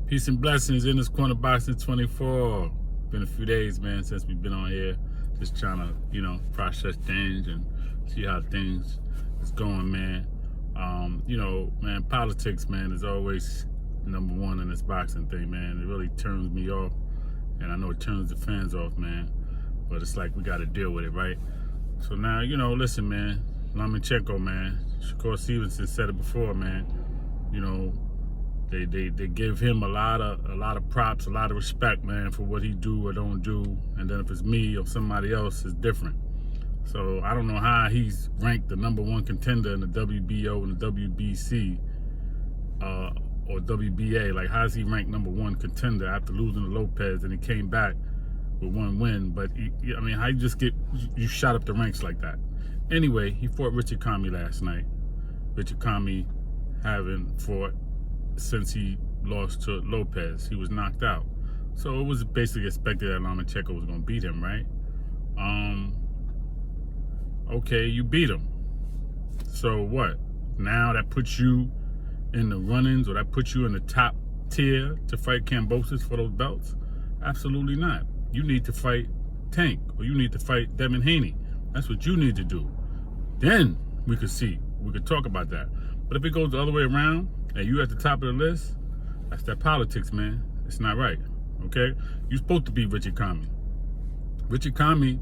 Peace and blessings in this corner boxing 24. Been a few days, man, since we've been on here. Just trying to, process things and see how things is going, man. Man, politics, man, is always number one in this boxing thing, man. It really turns me off, and I know it turns the fans off, man. But it's like we got to deal with it, right? So now, listen, man. Loma, man. Shakur Stevenson said it before, man. They give him a lot of props, a lot of respect, man, for what he do or don't do. And then if it's me or somebody else, it's different. So I don't know how he's ranked the #1 contender in the WBO and the WBC or WBA. Like, how's he ranked #1 contender after losing to Lopez and he came back with 1 win? But how you just you shot up the ranks like that? Anyway, he fought Richard Commey last night. Richard Commey haven't fought since he lost to Lopez. He was knocked out. So it was basically expected that Loma was going to beat him, right? Okay, you beat him. So what? Now that puts you in the run-ins, or that puts you in the top tier to fight Kambosos for those belts? Absolutely not. You need to fight Tank, or you need to fight Devin Haney. That's what you need to do. Then we could see. We could talk about that. But if it goes the other way around, and you at the top of the list, that's that politics, man. It's not right, okay? You're supposed to be Richard Commey. Richard Commey,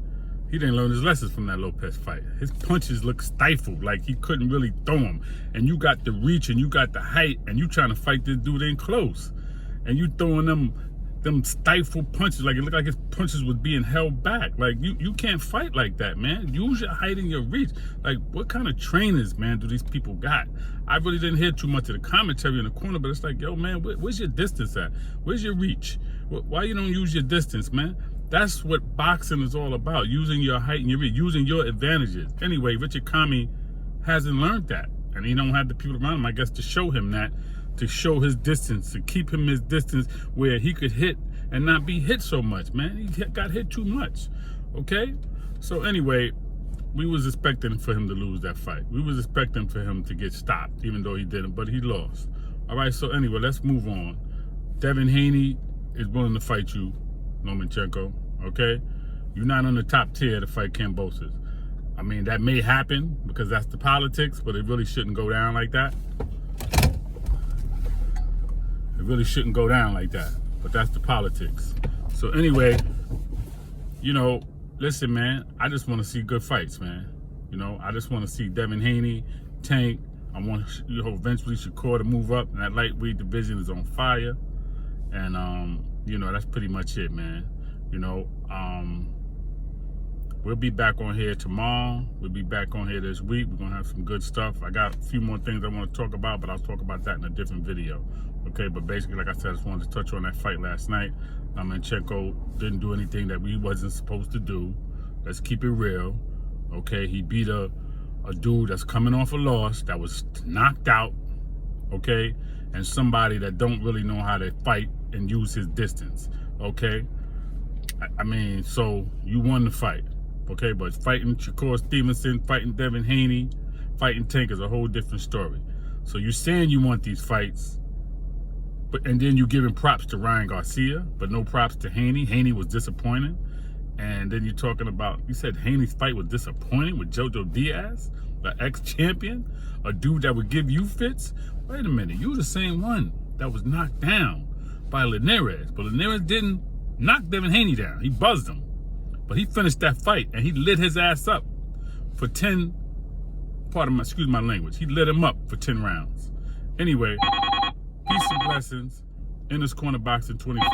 he didn't learn his lessons from that Lopez fight. His punches look stifled, like he couldn't really throw them. And you got the reach, and you got the height, and you trying to fight this dude in close. And you throwing them stifled punches, like it looked like his punches was being held back. Like, you can't fight like that, man. Use your height and your reach. Like, what kind of trainers, man, do these people got? I really didn't hear too much of the commentary in the corner, but it's like, yo, man, where's your distance at? Where's your reach? Why you don't use your distance, man? That's what boxing is all about, using your height and your reach, using your advantages. Anyway, Richard Commey hasn't learned that, and he don't have the people around him, I guess, to show him that, to show his distance, to keep him his distance where he could hit and not be hit so much, man. He got hit too much, okay? So anyway, we was expecting for him to lose that fight. We was expecting for him to get stopped, even though he didn't, but he lost. All right, so anyway, let's move on. Devin Haney is willing to fight you, Lomachenko, okay? You're not on the top tier to fight Kambosos. I mean, that may happen because that's the politics, but it really shouldn't go down like that. It really shouldn't go down like that, but that's the politics. So anyway, listen, man, I just want to see good fights, man. I just want to see Devin Haney, Tank. I want, eventually Shakur to move up, and that lightweight division is on fire. And, that's pretty much it, man. We'll be back on here tomorrow. We'll be back on here this week. We're going to have some good stuff. I got a few more things I want to talk about, but I'll talk about that in a different video. Okay, but basically, like I said, I just wanted to touch on that fight last night. Lomachenko didn't do anything that we wasn't supposed to do. Let's keep it real. Okay, he beat a dude that's coming off a loss, that was knocked out, okay, and somebody that don't really know how to fight and use his distance, okay? So you won the fight, okay? But fighting Shakur Stevenson, fighting Devin Haney, fighting Tank is a whole different story. So you're saying you want these fights, and then you're giving props to Ryan Garcia, but no props to Haney. Haney was disappointing. And then you're talking about, you said Haney's fight was disappointing with Jojo Diaz, the ex-champion, a dude that would give you fits. Wait a minute, you were the same one that was knocked down by Linares, but Linares didn't knock Devin Haney down. He buzzed him. But he finished that fight, and he lit his ass up for 10, excuse my language, he lit him up for 10 rounds. Anyway, peace and blessings in this corner boxing 24.